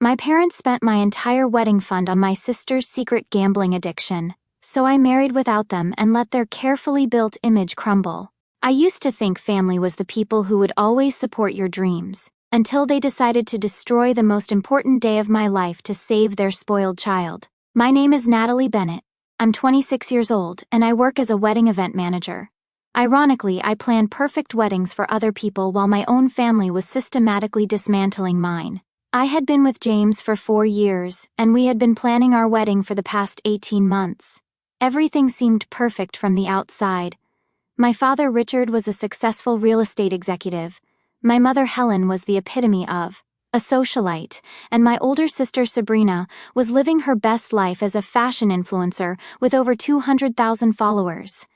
My parents spent my entire wedding fund on my sister's secret gambling addiction, so I married without them and let their carefully built image crumble. I used to think family was the people who would always support your dreams, until they decided to destroy the most important day of my life to save their spoiled child. My name is Natalie Bennett. I'm 26 years old, and I work as a wedding event manager. Ironically, I plan perfect weddings for other people while my own family was systematically dismantling mine. I had been with James for 4 years, and we had been planning our wedding for the past 18 months. Everything seemed perfect from the outside. My father Richard was a successful real estate executive. My mother Helen was the epitome of a socialite, and my older sister Sabrina was living her best life as a fashion influencer with over 200,000 followers.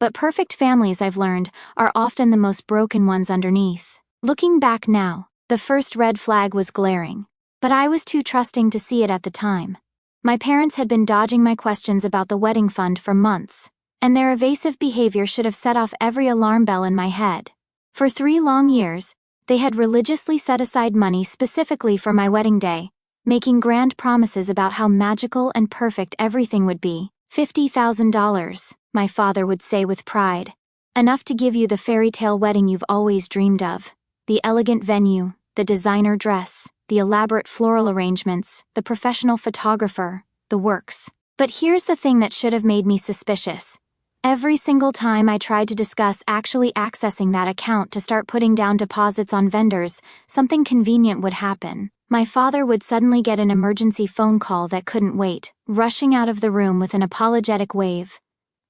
But perfect families, I've learned, are often the most broken ones underneath. Looking back now, the first red flag was glaring, but I was too trusting to see it at the time. My parents had been dodging my questions about the wedding fund for months, and their evasive behavior should have set off every alarm bell in my head. For 3 long years, they had religiously set aside money specifically for my wedding day, making grand promises about how magical and perfect everything would be. $50,000, my father would say with pride. Enough to give you the fairy tale wedding you've always dreamed of. The elegant venue, the designer dress, the elaborate floral arrangements, the professional photographer, the works. But here's the thing that should have made me suspicious. Every single time I tried to discuss actually accessing that account to start putting down deposits on vendors, something convenient would happen. My father would suddenly get an emergency phone call that couldn't wait, rushing out of the room with an apologetic wave.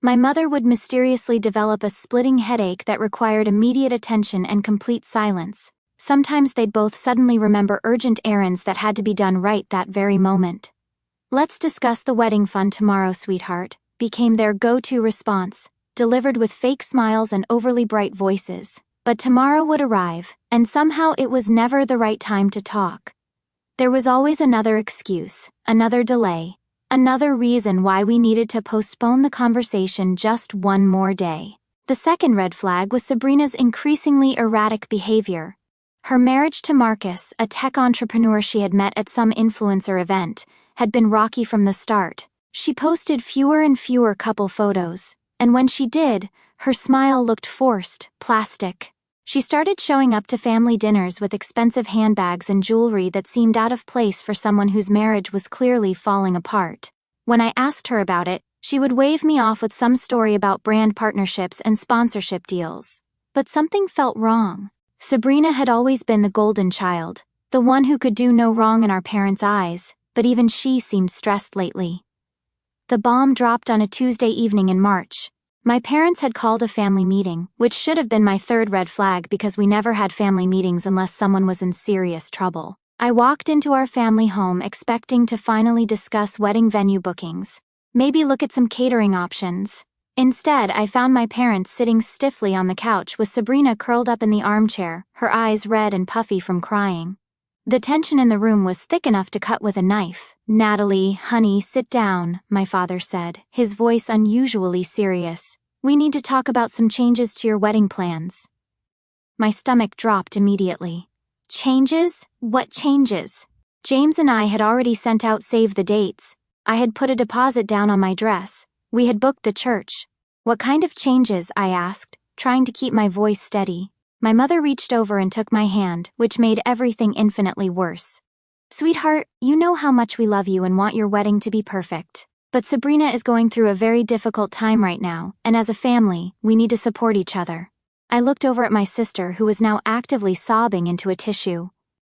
My mother would mysteriously develop a splitting headache that required immediate attention and complete silence. Sometimes they'd both suddenly remember urgent errands that had to be done right that very moment. "Let's discuss the wedding fund tomorrow, sweetheart," became their go-to response, delivered with fake smiles and overly bright voices. But tomorrow would arrive, and somehow it was never the right time to talk. There was always another excuse, another delay, another reason why we needed to postpone the conversation just one more day. The second red flag was Sabrina's increasingly erratic behavior. Her marriage to Marcus, a tech entrepreneur she had met at some influencer event, had been rocky from the start. She posted fewer and fewer couple photos, and when she did, her smile looked forced, plastic. She started showing up to family dinners with expensive handbags and jewelry that seemed out of place for someone whose marriage was clearly falling apart. When I asked her about it, she would wave me off with some story about brand partnerships and sponsorship deals. But something felt wrong. Sabrina had always been the golden child, the one who could do no wrong in our parents' eyes, but even she seemed stressed lately. The bomb dropped on a Tuesday evening in March. My parents had called a family meeting, which should have been my third red flag because we never had family meetings unless someone was in serious trouble. I walked into our family home expecting to finally discuss wedding venue bookings, maybe look at some catering options. Instead, I found my parents sitting stiffly on the couch with Sabrina curled up in the armchair, her eyes red and puffy from crying. The tension in the room was thick enough to cut with a knife. "Natalie, honey, sit down," my father said, his voice unusually serious. "We need to talk about some changes to your wedding plans." My stomach dropped immediately. Changes? What changes? James and I had already sent out save the dates. I had put a deposit down on my dress. We had booked the church. "What kind of changes?" I asked, trying to keep my voice steady. My mother reached over and took my hand, which made everything infinitely worse. "Sweetheart, you know how much we love you and want your wedding to be perfect. But Sabrina is going through a very difficult time right now, and as a family, we need to support each other." I looked over at my sister, who was now actively sobbing into a tissue.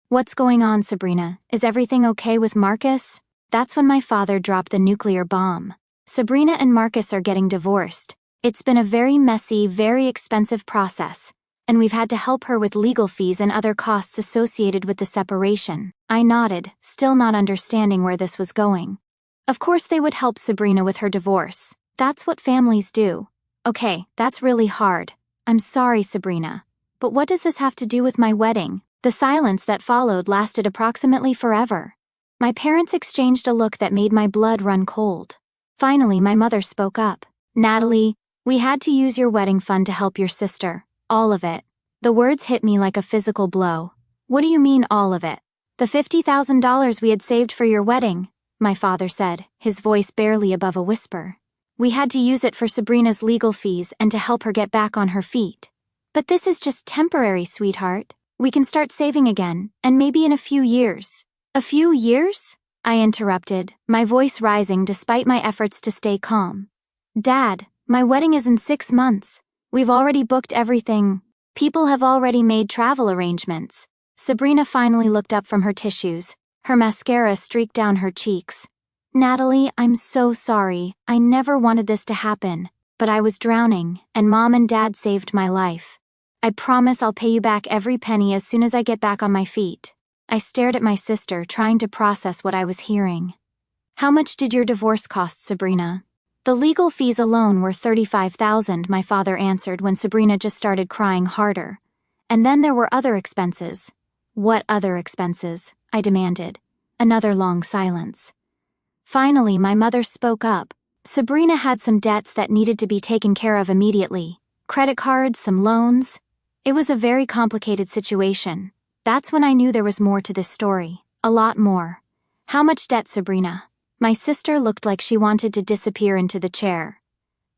"What's going on, Sabrina? Is everything okay with Marcus?" That's when my father dropped the nuclear bomb. "Sabrina and Marcus are getting divorced. It's been a very messy, very expensive process, and we've had to help her with legal fees and other costs associated with the separation." I nodded, still not understanding where this was going. Of course they would help Sabrina with her divorce. That's what families do. "Okay, that's really hard. I'm sorry, Sabrina. But what does this have to do with my wedding?" The silence that followed lasted approximately forever. My parents exchanged a look that made my blood run cold. Finally, my mother spoke up. "Natalie, we had to use your wedding fund to help your sister. All of it." The words hit me like a physical blow. "What do you mean, all of it?" The $50,000 we had saved for your wedding, my father said, his voice barely above a whisper. We had to use it for Sabrina's legal fees and to help her get back on her feet. But this is just temporary, sweetheart. We can start saving again, and maybe in a few years. A few years? I interrupted, my voice rising despite my efforts to stay calm. Dad, my wedding is in 6 months. We've already booked everything. People have already made travel arrangements. Sabrina finally looked up from her tissues, her mascara streaked down her cheeks. Natalie, I'm so sorry. I never wanted this to happen, but I was drowning, and Mom and Dad saved my life. I promise I'll pay you back every penny as soon as I get back on my feet. I stared at my sister, trying to process what I was hearing. How much did your divorce cost, Sabrina? The legal fees alone were $35,000, my father answered when Sabrina just started crying harder. And then there were other expenses. What other expenses? I demanded. Another long silence. Finally, my mother spoke up. Sabrina had some debts that needed to be taken care of immediately. Credit cards, some loans. It was a very complicated situation. That's when I knew there was more to this story. A lot more. How much debt, Sabrina? My sister looked like she wanted to disappear into the chair.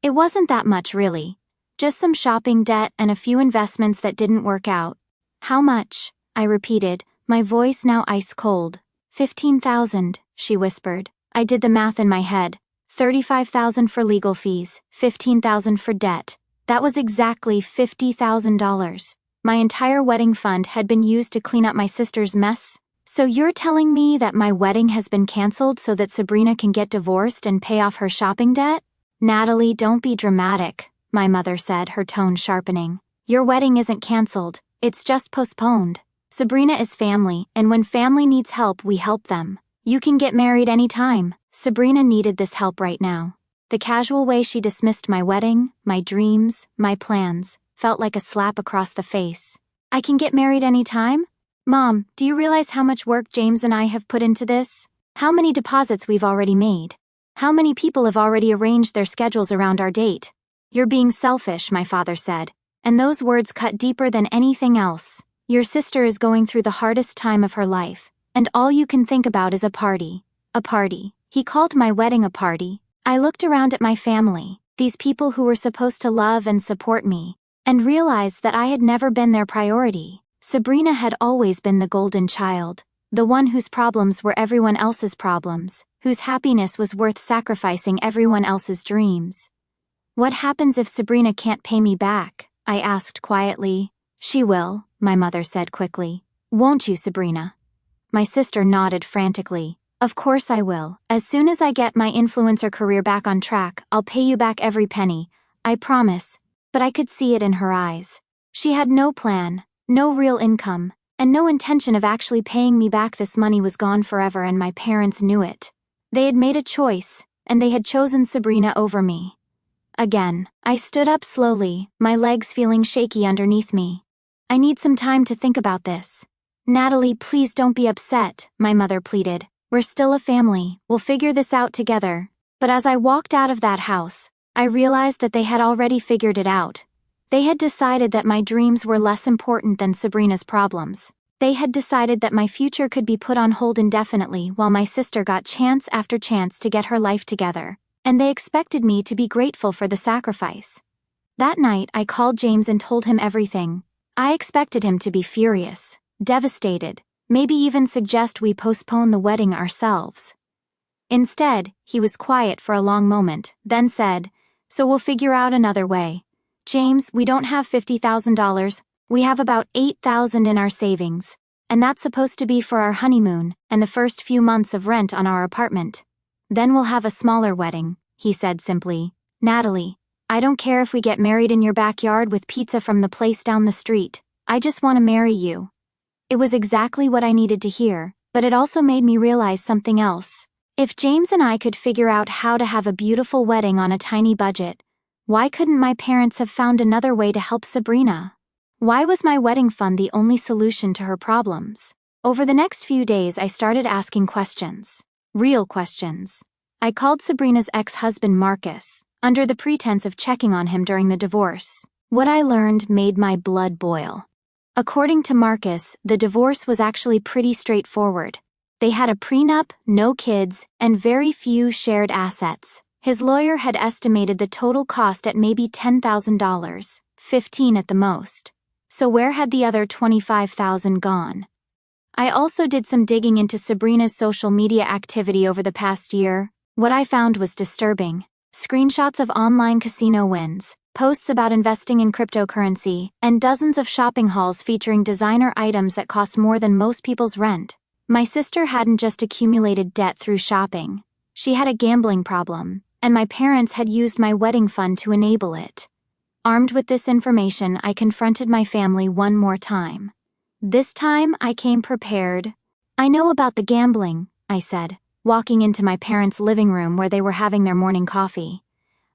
It wasn't that much, really. Just some shopping debt and a few investments that didn't work out. How much? I repeated, my voice now ice cold. 15,000, she whispered. I did the math in my head. 35,000 for legal fees, 15,000 for debt. That was exactly $50,000. My entire wedding fund had been used to clean up my sister's mess. So you're telling me that my wedding has been canceled so that Sabrina can get divorced and pay off her shopping debt? Natalie, don't be dramatic, my mother said, her tone sharpening. Your wedding isn't canceled, it's just postponed. Sabrina is family, and when family needs help, we help them. You can get married anytime. Sabrina needed this help right now. The casual way she dismissed my wedding, my dreams, my plans, felt like a slap across the face. I can get married anytime? Mom, do you realize how much work James and I have put into this? How many deposits we've already made? How many people have already arranged their schedules around our date? You're being selfish, my father said, and those words cut deeper than anything else. Your sister is going through the hardest time of her life, and all you can think about is a party. A party. He called my wedding a party. I looked around at my family, these people who were supposed to love and support me, and realized that I had never been their priority. Sabrina had always been the golden child, the one whose problems were everyone else's problems, whose happiness was worth sacrificing everyone else's dreams. What happens if Sabrina can't pay me back? I asked quietly. She will, my mother said quickly. Won't you, Sabrina? My sister nodded frantically. Of course I will. As soon as I get my influencer career back on track, I'll pay you back every penny. I promise. But I could see it in her eyes. She had no plan, no real income, and no intention of actually paying me back. This money was gone forever, and my parents knew it. They had made a choice, and they had chosen Sabrina over me. Again, I stood up slowly, my legs feeling shaky underneath me. I need some time to think about this. Natalie, please don't be upset, my mother pleaded. We're still a family, we'll figure this out together. But as I walked out of that house, I realized that they had already figured it out. They had decided that my dreams were less important than Sabrina's problems. They had decided that my future could be put on hold indefinitely while my sister got chance after chance to get her life together, and they expected me to be grateful for the sacrifice. That night, I called James and told him everything. I expected him to be furious, devastated, maybe even suggest we postpone the wedding ourselves. Instead, he was quiet for a long moment, then said, "So we'll figure out another way. James, we don't have $50,000, we have about $8,000 in our savings, and that's supposed to be for our honeymoon and the first few months of rent on our apartment. Then we'll have a smaller wedding," he said simply. "Natalie, I don't care if we get married in your backyard with pizza from the place down the street. I just want to marry you." It was exactly what I needed to hear, but it also made me realize something else. If James and I could figure out how to have a beautiful wedding on a tiny budget, why couldn't my parents have found another way to help Sabrina? Why was my wedding fund the only solution to her problems? Over the next few days, I started asking questions. Real questions. I called Sabrina's ex-husband Marcus, under the pretense of checking on him during the divorce. What I learned made my blood boil. According to Marcus, the divorce was actually pretty straightforward. They had a prenup, no kids, and very few shared assets. His lawyer had estimated the total cost at maybe $10,000, $15,000 at the most. So where had the other $25,000 gone? I also did some digging into Sabrina's social media activity over the past year. What I found was disturbing. Screenshots of online casino wins, posts about investing in cryptocurrency, and dozens of shopping hauls featuring designer items that cost more than most people's rent. My sister hadn't just accumulated debt through shopping. She had a gambling problem, and my parents had used my wedding fund to enable it. Armed with this information, I confronted my family one more time. This time, I came prepared. "I know about the gambling," I said, walking into my parents' living room where they were having their morning coffee.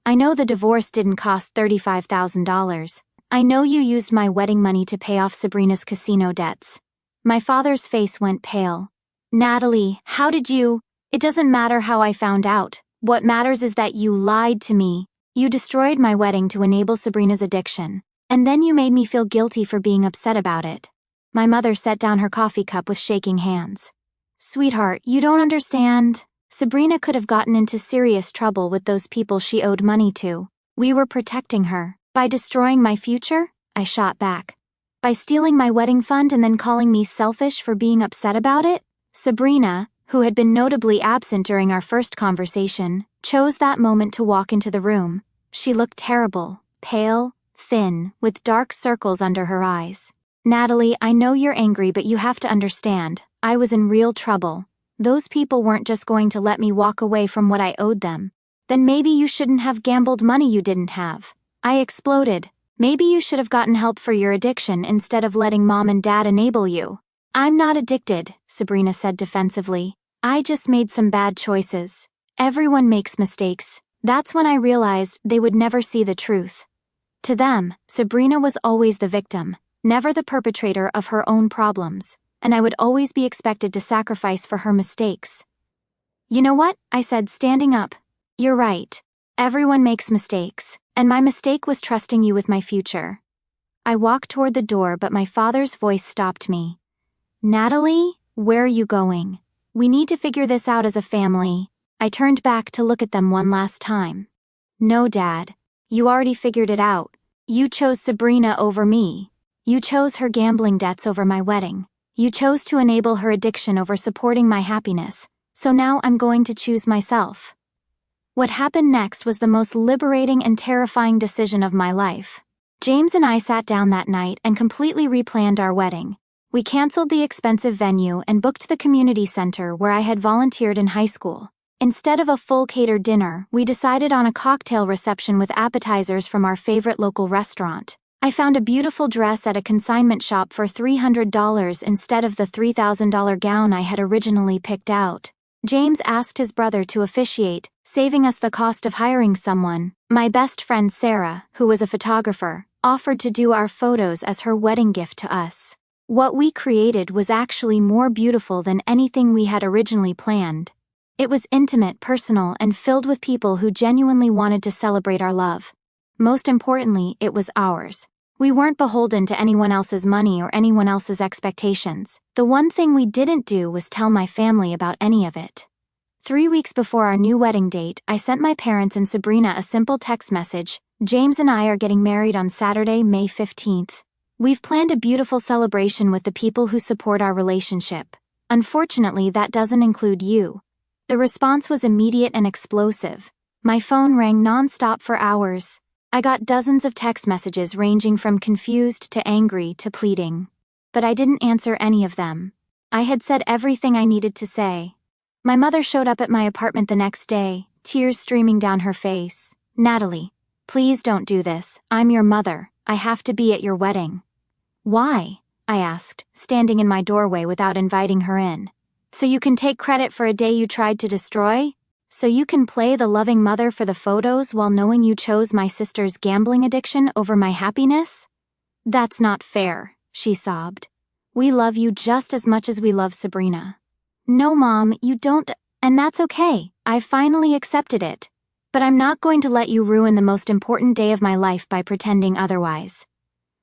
"I know the divorce didn't cost $35,000. I know you used my wedding money to pay off Sabrina's casino debts." My father's face went pale. "Natalie, how did you? It doesn't matter how I found out. What matters is that you lied to me. You destroyed my wedding to enable Sabrina's addiction, and then you made me feel guilty for being upset about it." My mother set down her coffee cup with shaking hands. "Sweetheart, you don't understand. Sabrina could have gotten into serious trouble with those people she owed money to. We were protecting her. By destroying my future?" I shot back. "By stealing my wedding fund and then calling me selfish for being upset about it?" Sabrina, who had been notably absent during our first conversation, chose that moment to walk into the room. She looked terrible, pale, thin, with dark circles under her eyes. "Natalie, I know you're angry, but you have to understand, I was in real trouble. Those people weren't just going to let me walk away from what I owed them. Then maybe you shouldn't have gambled money you didn't have." I exploded. "Maybe you should have gotten help for your addiction instead of letting mom and dad enable you." "I'm not addicted," Sabrina said defensively. "I just made some bad choices. Everyone makes mistakes." That's when I realized they would never see the truth. To them, Sabrina was always the victim, never the perpetrator of her own problems, and I would always be expected to sacrifice for her mistakes. "You know what?" I said, standing up. "You're right. Everyone makes mistakes, and my mistake was trusting you with my future." I walked toward the door, but my father's voice stopped me. "Natalie, where are you going? We need to figure this out as a family." I turned back to look at them one last time. "No, Dad. You already figured it out. You chose Sabrina over me. You chose her gambling debts over my wedding. You chose to enable her addiction over supporting my happiness, so now I'm going to choose myself." What happened next was the most liberating and terrifying decision of my life. James and I sat down that night and completely replanned our wedding. We canceled the expensive venue and booked the community center where I had volunteered in high school. Instead of a full catered dinner, we decided on a cocktail reception with appetizers from our favorite local restaurant. I found a beautiful dress at a consignment shop for $300 instead of the $3,000 gown I had originally picked out. James asked his brother to officiate, saving us the cost of hiring someone. My best friend Sarah, who was a photographer, offered to do our photos as her wedding gift to us. What we created was actually more beautiful than anything we had originally planned. It was intimate, personal, and filled with people who genuinely wanted to celebrate our love. Most importantly, it was ours. We weren't beholden to anyone else's money or anyone else's expectations. The one thing we didn't do was tell my family about any of it. 3 weeks before our new wedding date, I sent my parents and Sabrina a simple text message. "James and I are getting married on Saturday, May 15th. We've planned a beautiful celebration with the people who support our relationship. Unfortunately, that doesn't include you." The response was immediate and explosive. My phone rang non-stop for hours. I got dozens of text messages ranging from confused to angry to pleading. But I didn't answer any of them. I had said everything I needed to say. My mother showed up at my apartment the next day, tears streaming down her face. "Natalie, please don't do this. I'm your mother. I have to be at your wedding." "Why?" I asked, standing in my doorway without inviting her in. "So you can take credit for a day you tried to destroy? So you can play the loving mother for the photos while knowing you chose my sister's gambling addiction over my happiness? That's not fair," she sobbed. "We love you just as much as we love Sabrina." "No, Mom, you don't, and that's okay. I finally accepted it. But I'm not going to let you ruin the most important day of my life by pretending otherwise."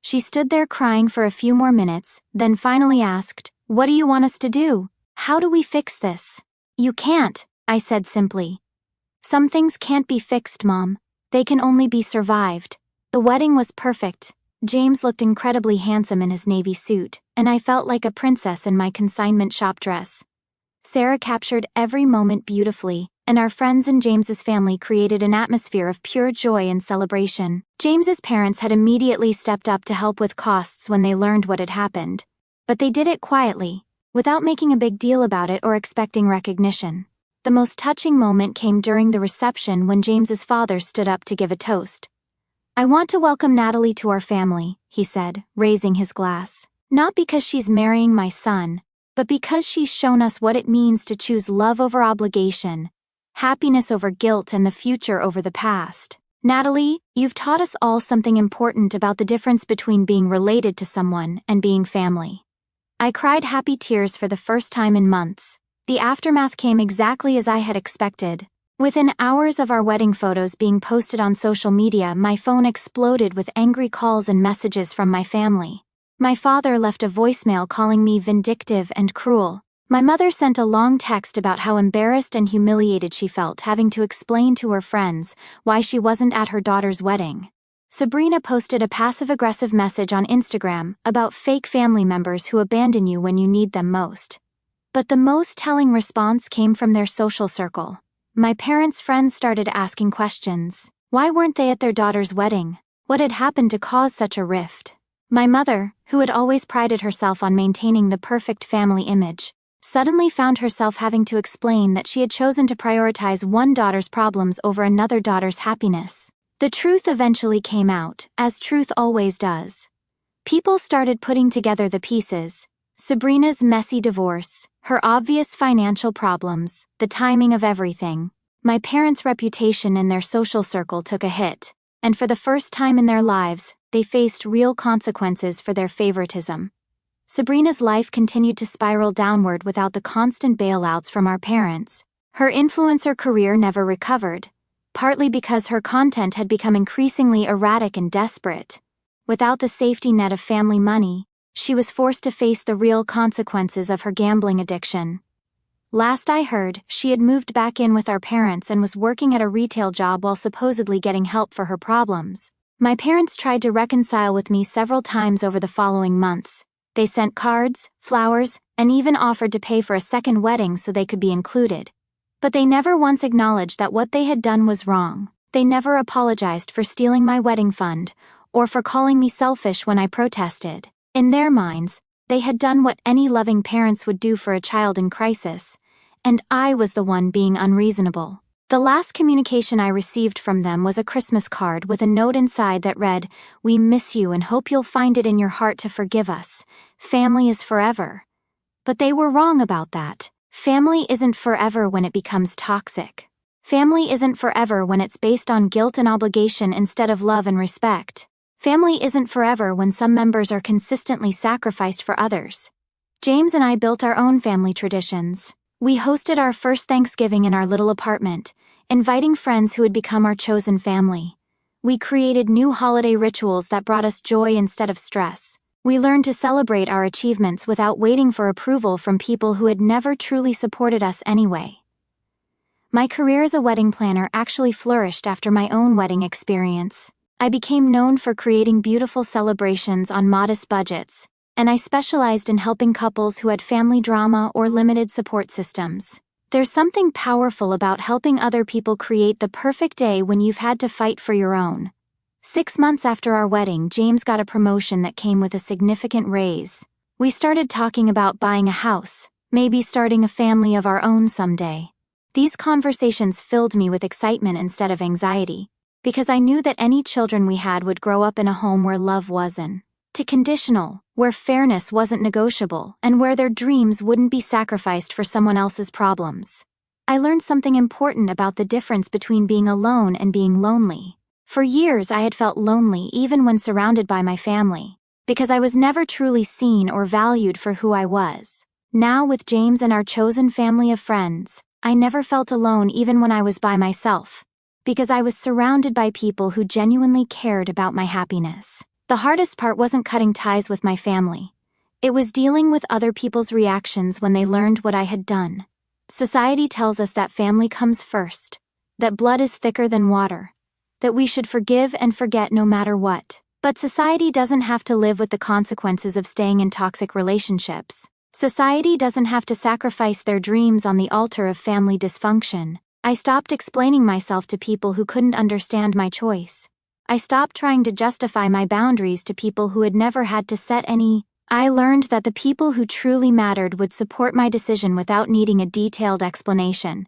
She stood there crying for a few more minutes, then finally asked, "What do you want us to do? How do we fix this?" "You can't," I said simply. "Some things can't be fixed, Mom. They can only be survived." The wedding was perfect. James looked incredibly handsome in his navy suit, and I felt like a princess in my consignment shop dress. Sarah captured every moment beautifully, and our friends and James's family created an atmosphere of pure joy and celebration. James's parents had immediately stepped up to help with costs when they learned what had happened. But they did it quietly, without making a big deal about it or expecting recognition. The most touching moment came during the reception when James's father stood up to give a toast. "I want to welcome Natalie to our family," he said, raising his glass. "Not because she's marrying my son, but because she's shown us what it means to choose love over obligation, happiness over guilt, and the future over the past. Natalie, you've taught us all something important about the difference between being related to someone and being family." I cried happy tears for the first time in months. The aftermath came exactly as I had expected. Within hours of our wedding photos being posted on social media, my phone exploded with angry calls and messages from my family. My father left a voicemail calling me vindictive and cruel. My mother sent a long text about how embarrassed and humiliated she felt having to explain to her friends why she wasn't at her daughter's wedding. Sabrina posted a passive-aggressive message on Instagram about fake family members who abandon you when you need them most. But the most telling response came from their social circle. My parents' friends started asking questions. Why weren't they at their daughter's wedding? What had happened to cause such a rift? My mother, who had always prided herself on maintaining the perfect family image, suddenly found herself having to explain that she had chosen to prioritize one daughter's problems over another daughter's happiness. The truth eventually came out, as truth always does. People started putting together the pieces. Sabrina's messy divorce, her obvious financial problems, the timing of everything. My parents' reputation in their social circle took a hit, and for the first time in their lives, they faced real consequences for their favoritism. Sabrina's life continued to spiral downward without the constant bailouts from our parents. Her influencer career never recovered, partly because her content had become increasingly erratic and desperate. Without the safety net of family money, she was forced to face the real consequences of her gambling addiction. Last I heard, she had moved back in with our parents and was working at a retail job while supposedly getting help for her problems. My parents tried to reconcile with me several times over the following months. They sent cards, flowers, and even offered to pay for a second wedding so they could be included. But they never once acknowledged that what they had done was wrong. They never apologized for stealing my wedding fund, or for calling me selfish when I protested. In their minds, they had done what any loving parents would do for a child in crisis, and I was the one being unreasonable. The last communication I received from them was a Christmas card with a note inside that read, "We miss you and hope you'll find it in your heart to forgive us. Family is forever." But they were wrong about that. Family isn't forever when it becomes toxic. Family isn't forever when it's based on guilt and obligation instead of love and respect. Family isn't forever when some members are consistently sacrificed for others. James and I built our own family traditions. We hosted our first Thanksgiving in our little apartment, inviting friends who had become our chosen family. We created new holiday rituals that brought us joy instead of stress. We learned to celebrate our achievements without waiting for approval from people who had never truly supported us anyway. My career as a wedding planner actually flourished after my own wedding experience. I became known for creating beautiful celebrations on modest budgets, and I specialized in helping couples who had family drama or limited support systems. There's something powerful about helping other people create the perfect day when you've had to fight for your own. 6 months after our wedding, James got a promotion that came with a significant raise. We started talking about buying a house, maybe starting a family of our own someday. These conversations filled me with excitement instead of anxiety, because I knew that any children we had would grow up in a home where love wasn't conditional, where fairness wasn't negotiable, and where their dreams wouldn't be sacrificed for someone else's problems. I learned something important about the difference between being alone and being lonely. For years I had felt lonely even when surrounded by my family, because I was never truly seen or valued for who I was. Now, with James and our chosen family of friends, I never felt alone even when I was by myself, because I was surrounded by people who genuinely cared about my happiness. The hardest part wasn't cutting ties with my family. It was dealing with other people's reactions when they learned what I had done. Society tells us that family comes first, that blood is thicker than water, that we should forgive and forget no matter what. But society doesn't have to live with the consequences of staying in toxic relationships. Society doesn't have to sacrifice their dreams on the altar of family dysfunction. I stopped explaining myself to people who couldn't understand my choice. I stopped trying to justify my boundaries to people who had never had to set any. I learned that the people who truly mattered would support my decision without needing a detailed explanation.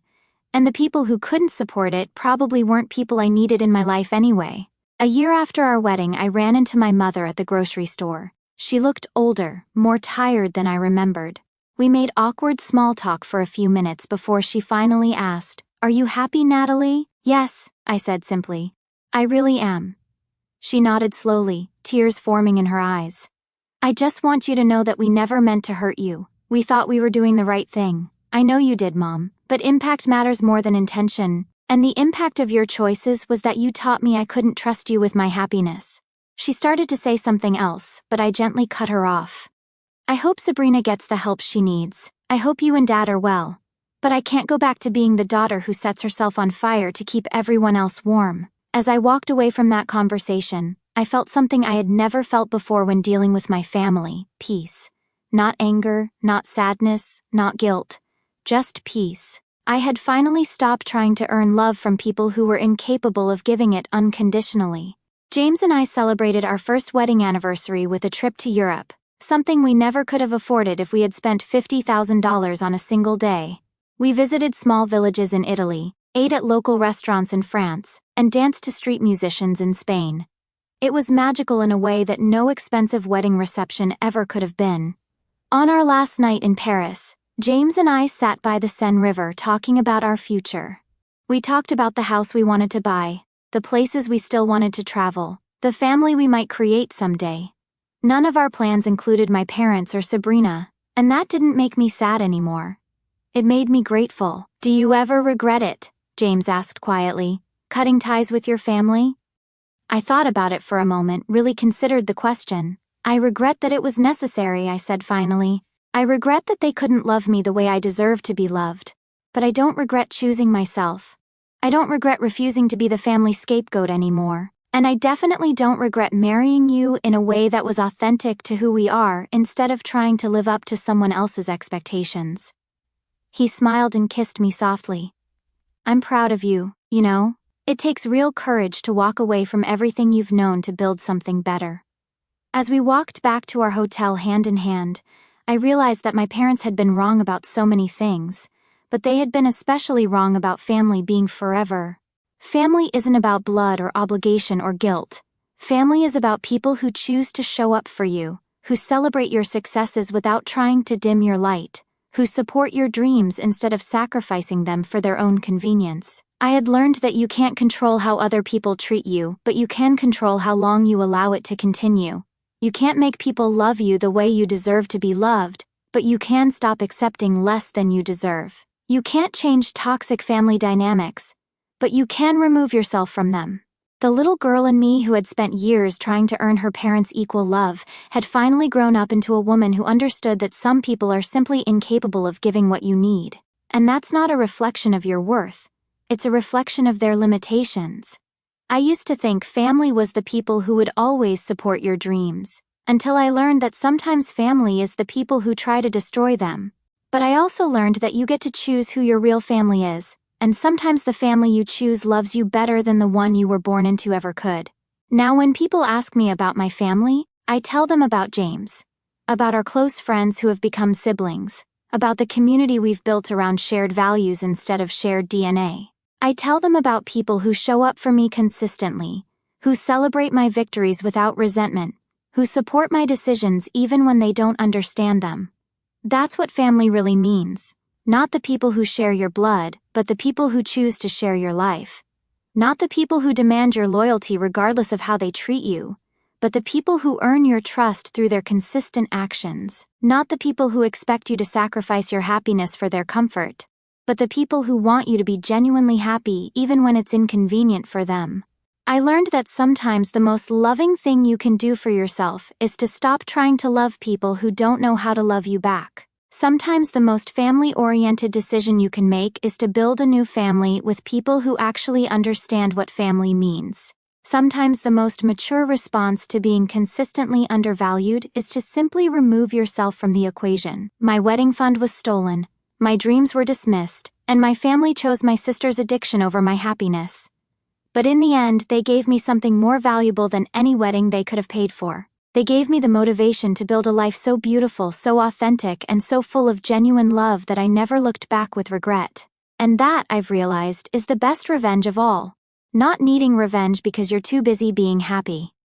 And the people who couldn't support it probably weren't people I needed in my life anyway. A year after our wedding, I ran into my mother at the grocery store. She looked older, more tired than I remembered. We made awkward small talk for a few minutes before she finally asked, "Are you happy, Natalie?" "Yes," I said simply. "I really am." She nodded slowly, tears forming in her eyes. "I just want you to know that we never meant to hurt you. We thought we were doing the right thing. I know you did, Mom, but impact matters more than intention. And the impact of your choices was that you taught me I couldn't trust you with my happiness." She started to say something else, but I gently cut her off. "I hope Sabrina gets the help she needs. I hope you and Dad are well. But I can't go back to being the daughter who sets herself on fire to keep everyone else warm." As I walked away from that conversation, I felt something I had never felt before when dealing with my family: peace. Not anger, not sadness, not guilt. Just peace. I had finally stopped trying to earn love from people who were incapable of giving it unconditionally. James and I celebrated our first wedding anniversary with a trip to Europe, something we never could have afforded if we had spent $50,000 on a single day. We visited small villages in Italy, ate at local restaurants in France, and danced to street musicians in Spain. It was magical in a way that no expensive wedding reception ever could have been. On our last night in Paris, James and I sat by the Seine River talking about our future. We talked about the house we wanted to buy, the places we still wanted to travel, the family we might create someday. None of our plans included my parents or Sabrina, and that didn't make me sad anymore. It made me grateful. "Do you ever regret it?" James asked quietly. "Cutting ties with your family?" I thought about it for a moment, really considered the question. "I regret that it was necessary," I said finally. "I regret that they couldn't love me the way I deserved to be loved. But I don't regret choosing myself. I don't regret refusing to be the family scapegoat anymore. And I definitely don't regret marrying you in a way that was authentic to who we are instead of trying to live up to someone else's expectations." He smiled and kissed me softly. "I'm proud of you, you know. It takes real courage to walk away from everything you've known to build something better." As we walked back to our hotel hand in hand, I realized that my parents had been wrong about so many things, but they had been especially wrong about family being forever. Family isn't about blood or obligation or guilt. Family is about people who choose to show up for you, who celebrate your successes without trying to dim your light, who support your dreams instead of sacrificing them for their own convenience. I had learned that you can't control how other people treat you, but you can control how long you allow it to continue. You can't make people love you the way you deserve to be loved, but you can stop accepting less than you deserve. You can't change toxic family dynamics, but you can remove yourself from them. The little girl in me who had spent years trying to earn her parents' equal love had finally grown up into a woman who understood that some people are simply incapable of giving what you need. And that's not a reflection of your worth. It's a reflection of their limitations. I used to think family was the people who would always support your dreams, until I learned that sometimes family is the people who try to destroy them. But I also learned that you get to choose who your real family is, and sometimes the family you choose loves you better than the one you were born into ever could. Now when people ask me about my family, I tell them about James, about our close friends who have become siblings, about the community we've built around shared values instead of shared DNA. I tell them about people who show up for me consistently, who celebrate my victories without resentment, who support my decisions even when they don't understand them. That's what family really means. Not the people who share your blood, but the people who choose to share your life. Not the people who demand your loyalty regardless of how they treat you, but the people who earn your trust through their consistent actions. Not the people who expect you to sacrifice your happiness for their comfort, but the people who want you to be genuinely happy even when it's inconvenient for them. I learned that sometimes the most loving thing you can do for yourself is to stop trying to love people who don't know how to love you back. Sometimes the most family-oriented decision you can make is to build a new family with people who actually understand what family means. Sometimes the most mature response to being consistently undervalued is to simply remove yourself from the equation. My wedding fund was stolen, my dreams were dismissed, and my family chose my sister's addiction over my happiness. But in the end, they gave me something more valuable than any wedding they could have paid for. They gave me the motivation to build a life so beautiful, so authentic, and so full of genuine love that I never looked back with regret. And that, I've realized, is the best revenge of all. Not needing revenge because you're too busy being happy.